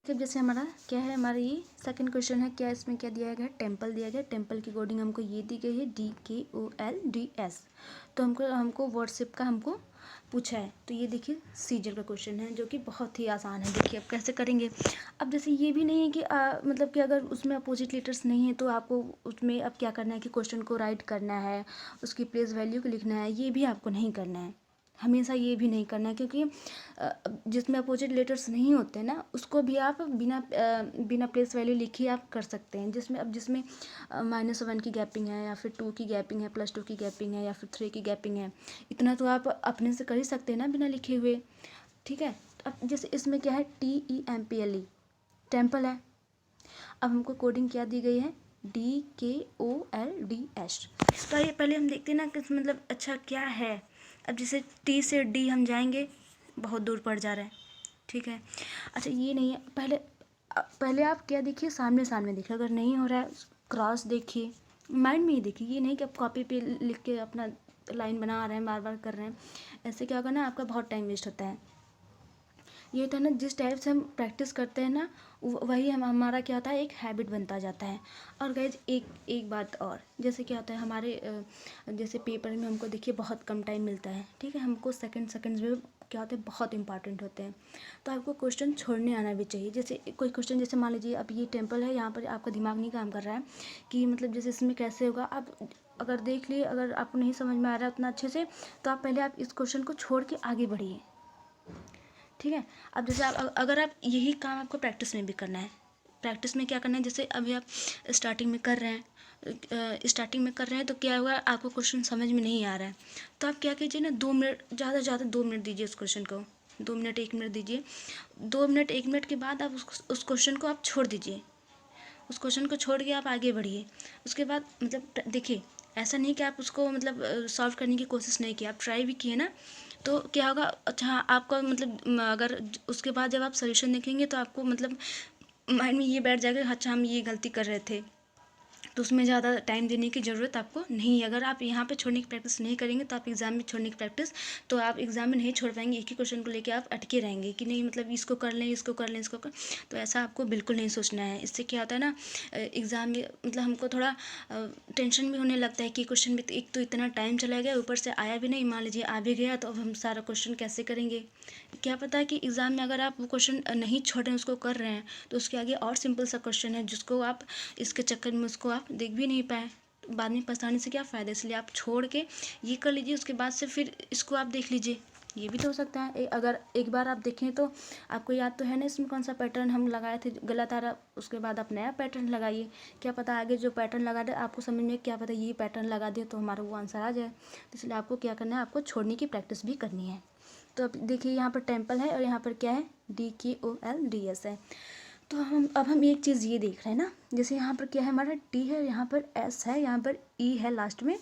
A: जब जैसे हमारा क्या है, हमारा ये सेकंड क्वेश्चन है, क्या इसमें क्या दिया गया है, टेम्पल दिया गया। टेम्पल की कोडिंग हमको ये दी गई है, DKOLDS। तो हमको व्हाट्सएप का हमको पूछा है, तो ये देखिए सीजर का क्वेश्चन है, जो कि बहुत ही आसान है। देखिए अब कैसे करेंगे। अब जैसे ये भी नहीं है कि मतलब कि अगर उसमें अपोजिट लेटर्स नहीं है तो आपको उसमें अब क्या करना है कि क्वेश्चन को राइट करना है, उसकी प्लेस वैल्यू को लिखना है, ये भी आपको नहीं करना है हमेशा ये भी नहीं करना है, क्योंकि जिसमें अपोजिट लेटर्स नहीं होते ना उसको भी आप बिना प्लेस वैल्यू लिखे आप कर सकते हैं। जिसमें -1 की गैपिंग है, या फिर 2 की गैपिंग है, +2 की गैपिंग है, या फिर 3 की गैपिंग है, इतना तो आप अपने से कर ही सकते हैं ना बिना लिखे हुए। ठीक है, अब जैसे इसमें क्या है, TEMPLE, टेम्पल है। अब हमको कोडिंग क्या दी गई है, DKOLDS। तो आइए पहले हम देखते हैं ना कि मतलब अच्छा क्या है। अब जैसे T से D हम जाएंगे, बहुत दूर पड़ जा रहा है। ठीक है, अच्छा ये नहीं है, पहले आप क्या देखिए, सामने सामने देखिए, अगर नहीं हो रहा है क्रॉस देखिए, माइंड में ही देखिए, ये नहीं कि आप कॉपी पे लिख के अपना लाइन बना रहे हैं, बार बार कर रहे हैं। ऐसे क्या होगा ना, आपका बहुत टाइम वेस्ट होता है। ये तो है ना, जिस टाइप से हम प्रैक्टिस करते हैं ना, वही हमारा क्या होता है, एक हैबिट बनता जाता है। और गाइज एक बात और, जैसे क्या होता है हमारे जैसे पेपर में हमको देखिए बहुत कम टाइम मिलता है। ठीक है, हमको सेकंड्स में क्या होते हैं, बहुत इंपॉर्टेंट होते हैं। तो आपको क्वेश्चन छोड़ने आना भी चाहिए। जैसे कोई क्वेश्चन, जैसे मान लीजिए अब ये टेम्पल है, यहाँ पर आपका दिमाग नहीं काम कर रहा है कि मतलब जैसे इसमें कैसे होगा। आप अगर देख लिए, अगर आपको नहीं समझ में आ रहा है उतना अच्छे से, तो आप पहले आप इस क्वेश्चन को छोड़ के आगे बढ़िए। ठीक है, अब जैसे अगर आप यही काम आपको प्रैक्टिस में भी करना है। प्रैक्टिस में क्या करना है, जैसे अभी आप स्टार्टिंग में कर रहे हैं, तो क्या हुआ, आपको क्वेश्चन समझ में नहीं आ रहा है, तो आप क्या कीजिए ना, 2 मिनट, ज़्यादा से ज़्यादा 2 मिनट दीजिए उस क्वेश्चन को। 2 मिनट 1 मिनट दीजिए। 2 मिनट 1 मिनट के बाद आप उस क्वेश्चन को आप छोड़ दीजिए। उस क्वेश्चन को छोड़ के आप आगे बढ़िए। उसके बाद मतलब देखिए, ऐसा नहीं कि आप उसको मतलब सॉल्व करने की कोशिश नहीं की, आप ट्राई भी किए ना, तो क्या होगा, अच्छा हाँ, आपका मतलब अगर उसके बाद जब आप सोल्यूशन देखेंगे तो आपको मतलब माइंड में ये बैठ जाएगा, अच्छा हम ये गलती कर रहे थे, तो उसमें ज़्यादा टाइम देने की ज़रूरत आपको नहीं है। अगर आप यहाँ पे छोड़ने की प्रैक्टिस नहीं करेंगे तो आप एग्ज़ाम में छोड़ने की प्रैक्टिस, तो आप एग्ज़ाम में नहीं छोड़ पाएंगे। एक ही क्वेश्चन को लेके आप अटके रहेंगे कि नहीं मतलब इसको कर लें, इसको कर लें, इसको कर, तो ऐसा आपको बिल्कुल नहीं सोचना है। इससे क्या होता है ना, एग्ज़ाम में मतलब हमको थोड़ा टेंशन भी होने लगता है कि क्वेश्चन में एक तो इतना टाइम चला गया, ऊपर से आया भी नहीं, मान लीजिए आ भी गया, तो अब हम सारा क्वेश्चन कैसे करेंगे। क्या पता है कि एग्ज़ाम में अगर आप वो क्वेश्चन नहीं छोड़ रहे हैं, उसको कर रहे हैं, तो उसके आगे और सिंपल सा क्वेश्चन है जिसको आप इसके चक्कर में उसको आप देख भी नहीं पाए, तो बाद में पछताने से क्या फ़ायदा। इसलिए आप छोड़ के ये कर लीजिए, उसके बाद से फिर इसको आप देख लीजिए। ये भी तो हो सकता है अगर एक बार आप देखें तो आपको याद तो है ना इसमें कौन सा पैटर्न हम लगाए थे, गलत आ रहा, उसके बाद आप नया पैटर्न लगाइए। क्या पता आगे जो पैटर्न लगा दे आपको समझ में, क्या पता ये पैटर्न लगा दे तो हमारा वो आंसर आ जाए। तो इसलिए आपको क्या करना है, आपको छोड़ने की प्रैक्टिस भी करनी है। तो अब देखिए यहाँ पर टेम्पल है और यहाँ पर क्या है, DKOLDS है। तो अब हम एक चीज़ ये देख रहे हैं ना, जैसे यहाँ पर क्या है, हमारा T है, यहाँ पर S है, यहाँ पर E है लास्ट में,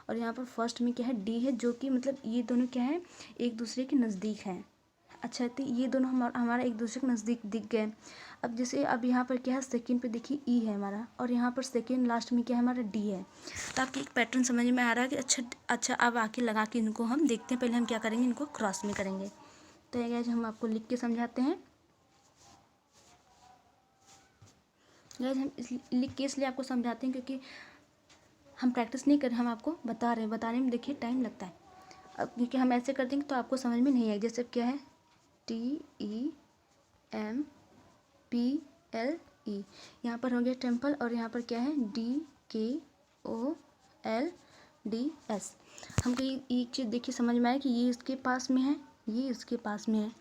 A: और यहाँ पर फर्स्ट में क्या है, D है, जो कि मतलब ये दोनों क्या है, एक दूसरे के नज़दीक हैं। अच्छा, तो ये दोनों हमारा एक दूसरे के नज़दीक दिख गए। अब जैसे अब यहाँ पर क्या है, सेकंड पे देखिए E है हमारा, और यहाँ पर सेकंड लास्ट में क्या है, हमारा D है। तो आपको एक पैटर्न समझ में आ रहा है कि अच्छा अब आके लगा के इनको हम देखते हैं। पहले हम क्या करेंगे, इनको क्रॉस में करेंगे। तो ये गाइस हम आपको लिख के समझाते हैं। गाइस हम लिख के इसलिए आपको समझाते हैं क्योंकि हम प्रैक्टिस नहीं कर रहे, हम आपको बता रहे हैं। बताने में देखिए टाइम लगता है। अब क्योंकि हम ऐसे कर देंगे तो आपको समझ में नहीं आएगी। जैसे अब क्या है, TEMPLE, यहाँ पर हो गया टेम्पल, और यहाँ पर क्या है, DKOLDS। हमको एक चीज़ देखिए समझ में आया कि ये इसके पास में है, ये इसके पास में है,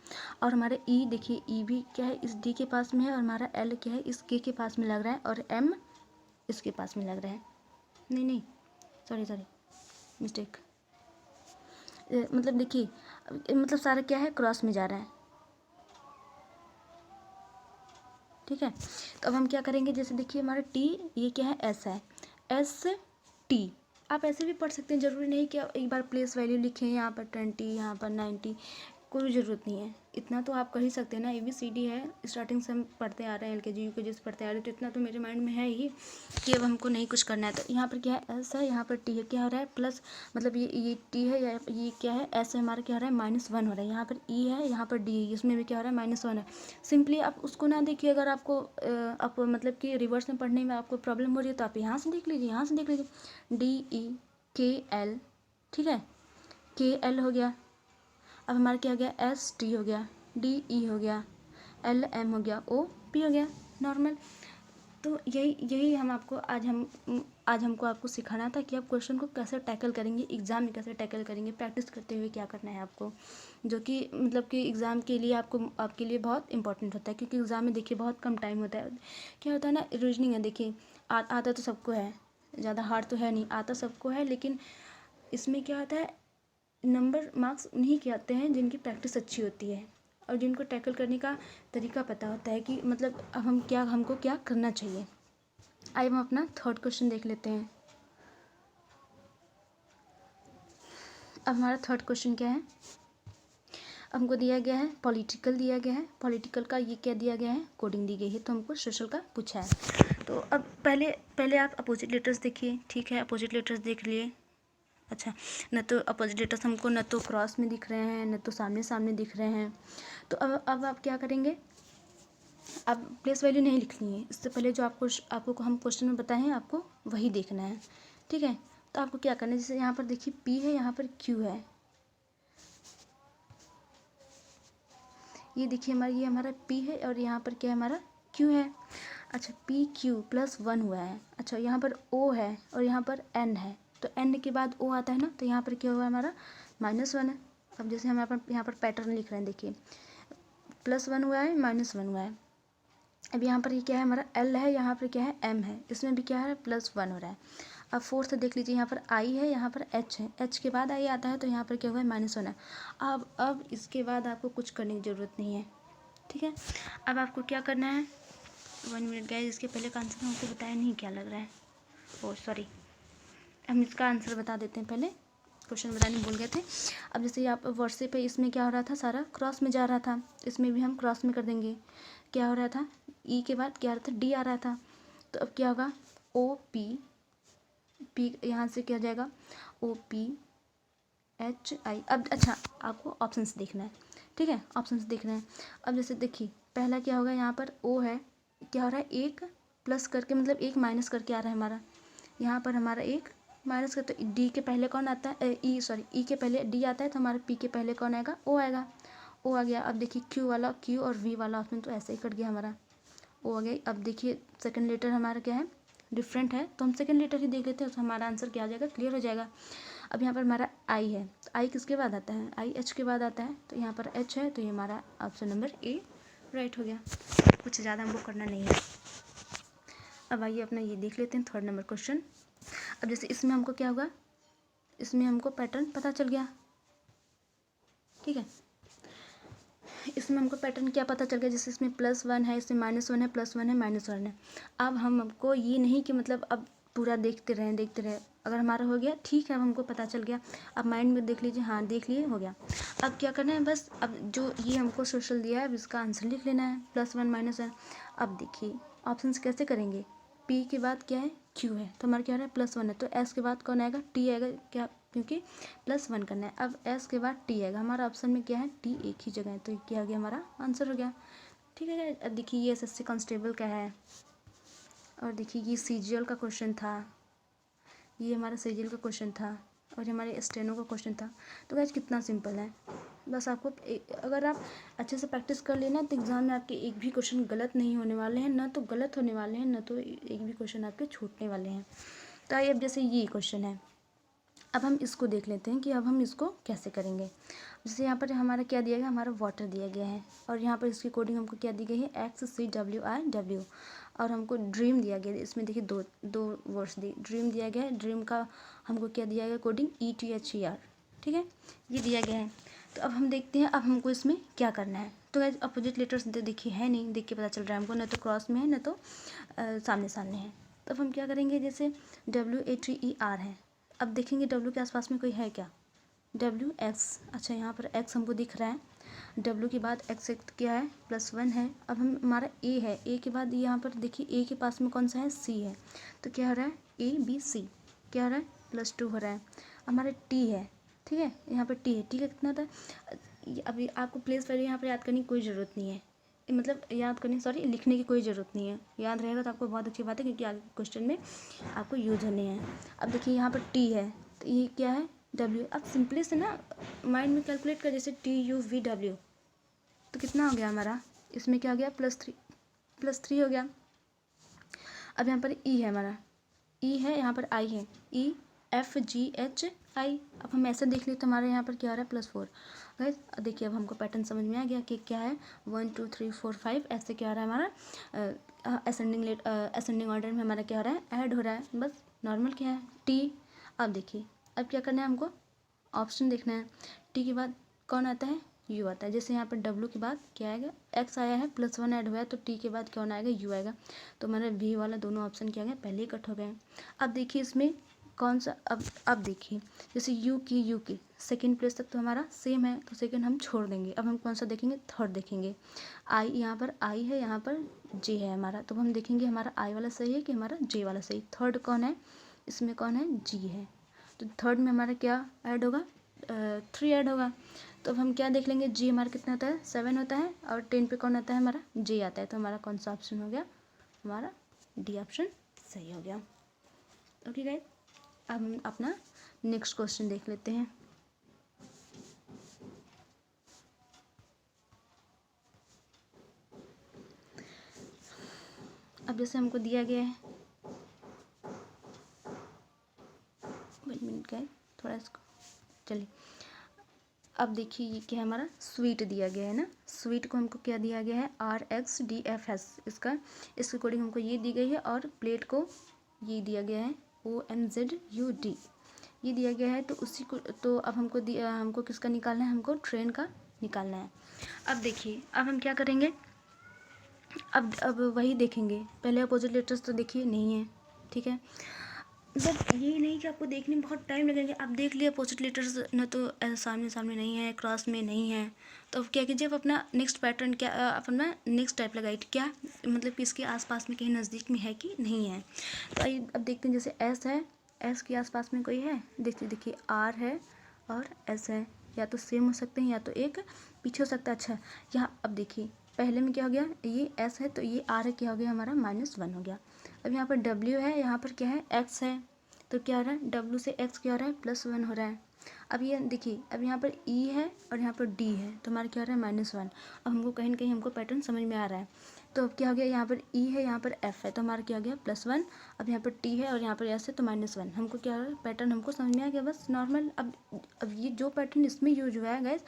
A: और हमारा E देखिए, E भी क्या है, इस D के पास में है, और हमारा L क्या है, इस K के पास में लग रहा है, और M इसके पास में लग रहा है। नहीं, सॉरी मिस्टेक। मतलब देखिए, मतलब सारा क्या है, क्रॉस में जा रहा है। ठीक है, तो अब हम क्या करेंगे, जैसे देखिए हमारा T, ये क्या है, S है, ST। आप ऐसे भी पढ़ सकते हैं, ज़रूरी नहीं कि आप एक बार प्लेस वैल्यू लिखें, यहाँ पर 20, यहाँ पर 90, कोई ज़रूरत नहीं है। इतना तो आप कर ही सकते हैं ना, ABCD है, स्टार्टिंग से हम पढ़ते आ रहे हैं, LKG UKG से पढ़ते आ रहे हैं, तो इतना तो मेरे माइंड में है ही कि अब हमको नहीं कुछ करना है। तो यहाँ पर क्या है, S है, यहाँ पर T है, क्या हो रहा है, प्लस मतलब ये T है, या ये क्या है, S है, हमारा क्या हो रहा है, -1 हो रहा है। यहाँ पर E है, यहाँ पर D है, इसमें भी क्या हो रहा है, -1 है। सिंपली आप उसको ना देखिए, अगर आपको आप मतलब कि रिवर्स में पढ़ने में आपको प्रॉब्लम हो रही है तो आप यहाँ से देख लीजिए, यहाँ से देख लीजिए, DEKL, ठीक है, KL हो गया। अब हमारा क्या हो गया, ST हो गया, DE हो गया, LM हो गया, OP हो गया, नॉर्मल। तो यही हमको आपको सिखाना था कि आप क्वेश्चन को कैसे टैकल करेंगे, एग्ज़ाम में कैसे टैकल करेंगे, प्रैक्टिस करते हुए क्या करना है आपको, जो कि मतलब कि एग्ज़ाम के लिए आपके लिए बहुत इंपॉर्टेंट होता है, क्योंकि एग्ज़ाम में देखिए बहुत कम टाइम होता है। क्या होता है ना, रीजनिंग है, देखिए आता तो सबको है, ज़्यादा हार्ड तो है नहीं, आता सबको है, लेकिन इसमें क्या होता है, नंबर मार्क्स उन्हीं के आते हैं जिनकी प्रैक्टिस अच्छी होती है और जिनको टैकल करने का तरीका पता होता है कि मतलब अब हमको क्या करना चाहिए। आइए हम अपना थर्ड क्वेश्चन देख लेते हैं। अब हमारा थर्ड क्वेश्चन क्या है, हमको दिया गया है पॉलिटिकल दिया गया है, पॉलिटिकल का ये क्या दिया गया है, कोडिंग दी गई है, तो हमको सोशल का पूछा है। तो अब पहले आप अपोजिट लेटर्स देखिए, ठीक है, अपोजिट लेटर्स देख लिए। अच्छा, न तो अपोजिट लेटर्स हमको न तो क्रॉस में दिख रहे हैं, न तो सामने सामने दिख रहे हैं। तो अब आप क्या करेंगे, अब प्लेस वैल्यू नहीं लिखनी है, इससे पहले जो आपको हम क्वेश्चन में बताए हैं आपको वही देखना है, ठीक है। तो आपको क्या करना है, जैसे यहाँ पर देखिए P है, यहाँ पर Q है, ये देखिए ये हमारा P है और यहाँ पर क्या है, हमारा Q है। अच्छा, PQ+1 हुआ है। अच्छा, यहाँ पर O है और यहाँ पर N है, तो N के बाद O आता है ना, तो यहाँ पर क्या हुआ, हमारा -1 है। अब जैसे हम यहाँ पर पैटर्न लिख रहे हैं, देखिए +1 हुआ है, -1 हुआ है। अब यहाँ पर ये क्या है, हमारा L है, यहाँ पर क्या है, M है, इसमें भी क्या है, +1 हो रहा है। अब फोर्थ देख लीजिए, यहाँ पर I है, यहाँ पर H है, H के बाद I आता है, तो यहाँ पर क्या हुआ है, -1 है। अब इसके बाद आपको कुछ करने की ज़रूरत नहीं है, ठीक है। अब आपको क्या करना है, 1 मिनट गाइस, इसके पहले का आंसर हमको बताया नहीं, क्या लग रहा है, ओह सॉरी, हम इसका आंसर बता देते हैं, पहले क्वेश्चन बताने भूल गए थे। अब जैसे आप व्हाट्सएप पे, इसमें क्या हो रहा था, सारा क्रॉस में जा रहा था, इसमें भी हम क्रॉस में कर देंगे। क्या हो रहा था, ई के बाद क्या आ रहा था, डी आ रहा था, तो अब क्या होगा, OP, यहाँ से क्या हो जाएगा, OPHI। अब अच्छा, आपको ऑप्शंस देखना है, ठीक है, ऑप्शंस देखना है। अब जैसे देखिए पहला क्या होगा, यहाँ पर O है, क्या हो रहा है, एक प्लस करके मतलब एक माइनस करके आ रहा है हमारा, यहाँ पर हमारा एक माइनस का, तो डी के पहले कौन आता है, ई के पहले डी आता है, तो हमारे पी के पहले कौन आएगा, ओ आएगा, ओ आ गया। अब देखिए क्यू और वी वाला ऑप्शन तो ऐसे ही कट गया हमारा, ओ आ गई। अब देखिए सेकंड लेटर हमारा क्या है, डिफरेंट है, तो हम सेकंड लेटर ही देख लेते हैं, तो हमारा आंसर क्या आ जाएगा, क्लियर हो जाएगा। अब यहाँ पर हमारा आई है, तो आई किसके बाद आता है, आई एच के बाद आता है, तो यहाँ पर एच है, तो ये हमारा ऑप्शन नंबर ए राइट हो गया, कुछ ज़्यादा हमको करना नहीं है। अब आइए अपना ये देख लेते हैं थर्ड नंबर क्वेश्चन। अब जैसे इसमें हमको क्या होगा, इसमें हमको पैटर्न पता चल गया, ठीक है, इसमें हमको पैटर्न क्या पता चल गया, जैसे इसमें +1 है, इसमें -1 है, +1 है, -1 है। अब हमको ये नहीं कि मतलब अब पूरा देखते रहें, अगर हमारा हो गया ठीक है, अब हमको पता चल गया, अब माइंड में देख लीजिए, हाँ देख लिए, हो गया। अब क्या करना है, बस अब जो ये हमको सोशल दिया है, अब इसका आंसर लिख लेना है, +1 -1। अब देखिए ऑप्शन कैसे करेंगे, P के बाद क्या है, Q है, तो हमारा क्या हो रहा है, +1 है, तो S के बाद कौन आएगा, T आएगा, क्या, क्योंकि +1 करना है। अब S के बाद T आएगा, हमारा ऑप्शन में क्या है, T एक ही जगह है, तो क्या हो गया, हमारा आंसर हो गया, ठीक है। अब देखिए ये SSC कांस्टेबल का है, और देखिए ये CGL का क्वेश्चन था, ये हमारा CGL का क्वेश्चन था, और हमारे स्टेनो का क्वेश्चन था। तो गाइस कितना सिंपल है, बस आपको अगर आप अच्छे से प्रैक्टिस कर लेना, तो एग्ज़ाम में आपके एक भी क्वेश्चन गलत नहीं होने वाले हैं, ना तो गलत होने वाले हैं, ना तो एक भी क्वेश्चन आपके छूटने वाले हैं। तो आइए अब जैसे ये क्वेश्चन है, अब हम इसको देख लेते हैं कि अब हम इसको कैसे करेंगे। जैसे यहाँ पर हमारा क्या दिया गया, हमारा वाटर दिया गया है, और यहाँ पर इसकी कोडिंग हमको क्या दी गई है, XCWIW, और हमको ड्रीम दिया गया है, इसमें देखिए दो वर्ड्स ड्रीम दिया गया है, ड्रीम का हमको क्या दिया गया, कोडिंग ETHER, ठीक है, ये दिया गया है। तो अब हम देखते हैं अब हमको इसमें क्या करना है। तो गाइस अपोजिट लेटर्स देखिए है नहीं, देख के पता चल रहा है हमको, न तो क्रॉस में है, न तो सामने सामने है। तो अब हम क्या करेंगे, जैसे WATER है, अब देखेंगे W के आसपास में कोई है क्या, WX, अच्छा यहाँ पर X हमको दिख रहा है, W के बाद X क्या है, +1 है। अब हमारा A है, A के बाद यहाँ पर देखिए A के पास में कौन सा है, C है, तो क्या हो रहा है, ABC, क्या हो रहा है, +2 हो रहा है। हमारा T है, ठीक है, यहाँ पर T है, ठीक है, कितना होता है, अभी आपको प्लेस वैल्यू यहाँ पर याद करने की कोई ज़रूरत नहीं है, मतलब याद करने सॉरी लिखने की कोई ज़रूरत नहीं है, याद रहेगा तो आपको बहुत अच्छी बात है, क्योंकि आगे क्वेश्चन में आपको यूज होने हैं। अब देखिए यहाँ पर T है, तो ये क्या है, W। अब सिंपली से ना माइंड में कैलकुलेट कर, जैसे TUVW, तो कितना हो गया हमारा, इसमें क्या हो गया, +3 हो गया। अब यहाँ पर ई है हमारा, ई है, यहाँ पर आई है, E F G H I. अब हम ऐसे देख लें तो हमारे यहाँ पर क्या आ रहा है +4। गाइस देखिए अब हमको पैटर्न समझ में आ गया कि क्या है 1 2 3 4 5 ऐसे क्या आ रहा है हमारा असेंडिंग ऑर्डर में हमारा क्या हो रहा है, ऐड हो रहा है, बस नॉर्मल क्या है टी। अब देखिए अब क्या करना है हमको, ऑप्शन देखना है। टी के बाद कौन आता है, यू आता है। जैसे यहाँ पर डब्ल्यू के बाद क्या आएगा, एक्स आया है, +1 ऐड हुआ है, तो टी के बाद कौन आएगा, यू आएगा। तो हमारा वी वाला दोनों ऑप्शन क्या गया, पहले ही कट हो गए। अब देखिए इसमें कौन सा, अब देखिए जैसे यू की सेकेंड प्लेस तक तो हमारा सेम है, तो सेकेंड हम छोड़ देंगे। अब हम कौन सा देखेंगे, थर्ड देखेंगे। आई, यहाँ पर आई है, यहाँ पर जे है हमारा, तो हम देखेंगे हमारा आई वाला सही है कि हमारा जे वाला सही। थर्ड कौन है, इसमें कौन है, जी है। तो थर्ड में हमारा क्या ऐड होगा, 3 ऐड होगा। तो अब हम क्या देख लेंगे, जी हमारा कितना होता है, 7 होता है, और 10 पे कौन आता है हमारा, जे आता है। तो हमारा कौन सा ऑप्शन हो गया, हमारा डी ऑप्शन सही हो गया। ओके गाइस, अब हम अपना नेक्स्ट क्वेश्चन देख लेते हैं। अब जैसे हमको दिया गया है, 1 मिनट का थोड़ा इसको, चलिए अब देखिए ये क्या है, हमारा स्वीट दिया गया है ना। स्वीट को हमको क्या दिया गया है, RXDFS, इसका इसकी कोडिंग हमको ये दी गई है, और प्लेट को ये दिया गया है OMZUD, ये दिया गया है। तो उसी को, तो अब हमको किसका निकालना है, हमको ट्रेन का निकालना है। अब देखिए अब हम क्या करेंगे, अब वही देखेंगे। पहले अपोजिट लेटर्स तो देखिए नहीं है, ठीक है। मतलब ये नहीं कि आपको देखने में बहुत टाइम लगेगा। आप देख लिए अपोजिट लेटर्स न, तो सामने सामने नहीं है, क्रॉस में नहीं है, तो अब क्या कीजिए, अब अपना नेक्स्ट पैटर्न क्या, अपना नेक्स्ट टाइप लगाइए, क्या मतलब कि इसके आसपास में कहीं नज़दीक में है कि नहीं है। तो आइए अब देखते हैं, जैसे एस है, एस के आसपास में कोई है, देखिए आर है और एस है, या तो सेम हो सकते हैं या तो एक पीछे हो सकता है। अच्छा यहाँ अब देखिए पहले में क्या हो गया, ये एस है तो ये आर है, क्या हो गया हमारा -1 हो गया। अब यहाँ पर डब्ल्यू है, यहाँ पर क्या है, एक्स है, तो क्या हो रहा है, डब्ल्यू से एक्स क्या हो रहा है, +1 हो रहा है। अब ये देखिए अब यहाँ पर ई है और यहाँ पर डी है, तो हमारा क्या हो रहा है, -1। अब हमको कहीं ना कहीं हमको पैटर्न समझ में आ रहा है। तो अब क्या हो गया, यहाँ पर ई है, यहाँ पर एफ है, तो हमारा क्या हो गया, +1। अब यहाँ पर टी है और यहाँ पर एस है, तो -1। हमको क्या हो रहा है, पैटर्न हमको समझ में आ गया, बस नॉर्मल। अब ये जो पैटर्न इसमें यूज हुआ है गाइस,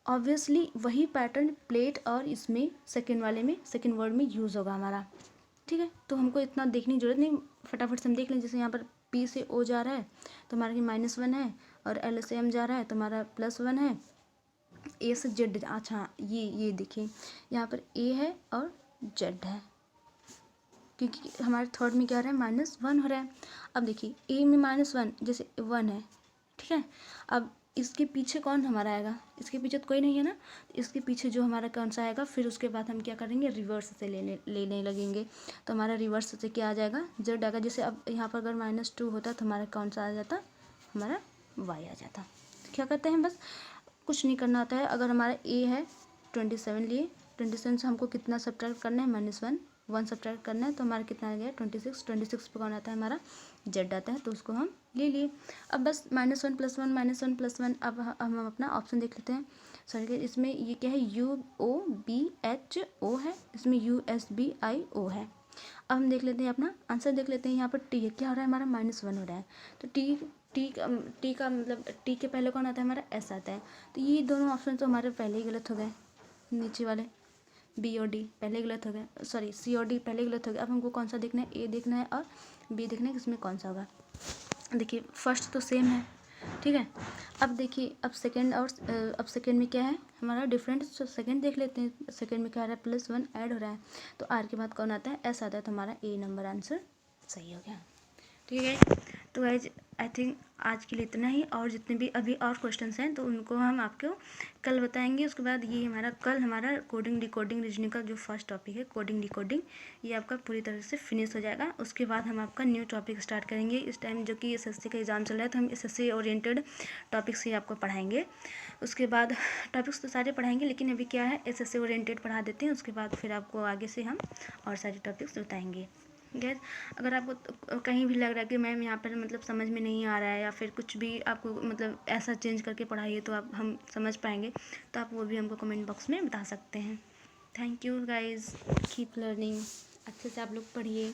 A: ऑब्वियसली वही पैटर्न प्लेट और इसमें सेकेंड वाले में, सेकेंड वर्ड में यूज़ होगा हमारा, ठीक है। तो हमको इतना देखने की जरूरत नहीं, फटाफट से हम देख लें। जैसे यहाँ पर पी से ओ जा रहा है तो हमारा -1 है, और एल से एम जा रहा है तो हमारा +1 है, ए से जेड, अच्छा ये देखिए यहाँ पर ए है और जेड है, क्योंकि हमारे थर्ड में क्या आ रहा है, -1 हो रहा है। अब देखिए ए में -1 जैसे 1 है, ठीक है। अब इसके पीछे कौन हमारा आएगा, इसके पीछे तो कोई नहीं है ना, इसके पीछे जो हमारा कौन सा आएगा, फिर उसके बाद हम क्या करेंगे, रिवर्स से लेने लगेंगे। तो हमारा रिवर्स से क्या आ जाएगा, जेड आएगा। जैसे अब यहाँ पर अगर -2 होता तो हमारा कौन सा आ जाता, हमारा वाई आ जाता। तो क्या करते हैं, बस कुछ नहीं करना होता है। अगर हमारा ए है 27 लिए, 27 से हमको कितना सब्ट्रैक्ट करना है, -1 सब्ट्रैक्ट करना है, तो हमारा कितना आ गया, 26 पे कौन आता है, हमारा जेड आता है, तो उसको हम ले लिए। अब बस -1 +1 -1 +1। अब हम अपना ऑप्शन देख लेते हैं। सॉरी इसमें ये क्या है, UOBHO है, इसमें USBIO है। अब हम देख लेते हैं अपना आंसर देख लेते हैं। यहाँ पर टी है, क्या हो रहा है हमारा, -1 हो रहा है, तो टी का मतलब टी के पहले कौन आता है, हमारा एस आता है। तो ये दोनों ऑप्शन तो हमारे पहले ही गलत हो गए, नीचे वाले बी और डी पहले गलत हो गए, सॉरी सी और डी पहले गलत हो गए। अब हमको कौन सा देखना है, ए देखना है और बी देखना है, किसमें कौन सा होगा। देखिए फर्स्ट तो सेम है, ठीक है। अब देखिए अब सेकंड, और अब सेकंड में क्या है हमारा डिफरेंट, तो सेकंड देख लेते हैं। सेकंड में क्या आ रहा है, +1 ऐड हो रहा है, तो आर के बाद कौन आता है, एस आता है, तो हमारा ए नंबर आंसर सही हो गया, ठीक है। तो गाइज आई थिंक आज के लिए इतना ही, और जितने भी अभी और क्वेश्चंस हैं तो उनको हम आपको कल बताएंगे। उसके बाद ये कल हमारा कोडिंग डिकोडिंग रीजनिंग का जो फर्स्ट टॉपिक है कोडिंग डिकोडिंग, ये आपका पूरी तरह से फिनिश हो जाएगा। उसके बाद हम आपका न्यू टॉपिक स्टार्ट करेंगे। इस टाइम जो कि SSC का एग्ज़ाम चल रहा है, तो हम SSC ओरिएंटेड टॉपिक्स ही आपको पढ़ाएंगे। उसके बाद टॉपिक्स तो सारे पढ़ाएंगे, लेकिन अभी क्या है SSC ओरिएंटेड पढ़ा देते हैं, उसके बाद फिर आपको आगे से हम और सारे टॉपिक्स बताएंगे। गैस अगर आपको कहीं भी लग रहा है कि मैम यहाँ पर मतलब समझ में नहीं आ रहा है, या फिर कुछ भी आपको मतलब ऐसा चेंज करके पढ़ाइए तो हम समझ पाएंगे, तो आप वो भी हमको कमेंट बॉक्स में बता सकते हैं। Thank you guys, keep learning, अच्छे से आप लोग पढ़िए।